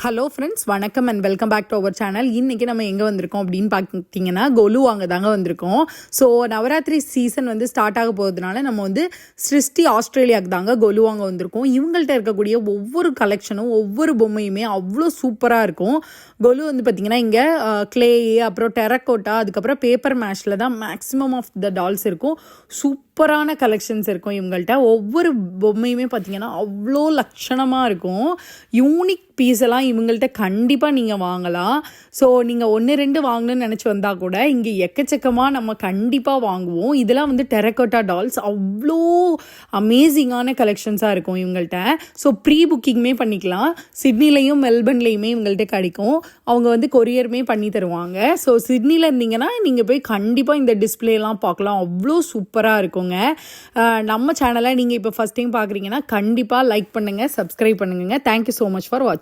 Hello friends, வணக்கம் and welcome back to our channel. இன்றைக்கி நம்ம எங்கே வந்திருக்கோம் அப்படின்னு பார்த்தீங்கன்னா கொலு வாங்க தாங்க வந்திருக்கோம். ஸோ நவராத்திரி சீசன் ஸ்டார்ட் ஆக போகிறதுனால நம்ம சிருஷ்டி ஆஸ்திரேலியாவுக்கு தாங்க கொலு வாங்க வந்திருக்கோம். இவங்கள்ட்ட இருக்கக்கூடிய ஒவ்வொரு கலெக்ஷனும் ஒவ்வொரு பொம்மையுமே அவ்வளோ சூப்பராக இருக்கும். கொலு பார்த்திங்கன்னா இங்கே கிளே, அப்புறம் டெரக்கோட்டா, அதுக்கப்புறம் பேப்பர் மேஷில் தான் மேக்ஸிமம் ஆஃப் த டால்ஸ் இருக்கும். சூப்பரான கலெக்ஷன்ஸ் இருக்கும் இவங்கள்ட்ட. ஒவ்வொரு பொம்மையுமே பார்த்திங்கன்னா அவ்வளோ லட்சணமாக இருக்கும். யூனிக் பீஸ் எல்லாம் இவங்கள்ட்ட கண்டிப்பாக நீங்கள் வாங்கலாம். ஸோ நீங்கள் 1-2 வாங்கணும்னு நினச்சி வந்தால் கூட இங்கே எக்கச்சக்கமாக நம்ம கண்டிப்பாக வாங்குவோம். இதெல்லாம் டெரக்கோட்டா டால்ஸ் அவ்வளோ அமேசிங்கான கலெக்ஷன்ஸாக இருக்கும் இவங்கள்ட்ட. ஸோ ப்ரீ புக்கிங்குமே பண்ணிக்கலாம். சிட்னிலையும் மெல்பர்ன்லேயுமே இவங்கள்ட்ட கிடைக்கும். அவங்க கொரியருமே பண்ணி தருவாங்க. ஸோ சிட்னியில் இருந்தீங்கன்னா நீங்கள் போய் கண்டிப்பாக இந்த டிஸ்பிளேலாம் பார்க்கலாம். அவ்வளோ சூப்பராக இருக்குங்க. நம்ம சேனலை நீங்கள் இப்போ ஃபஸ்ட் டைம் பார்க்குறீங்கன்னா கண்டிப்பாக லைக் பண்ணுங்கள், சப்ஸ்கிரைப் பண்ணுங்க. தேங்க்யூ ஸோ மச் ஃபார் வாட்சிங்.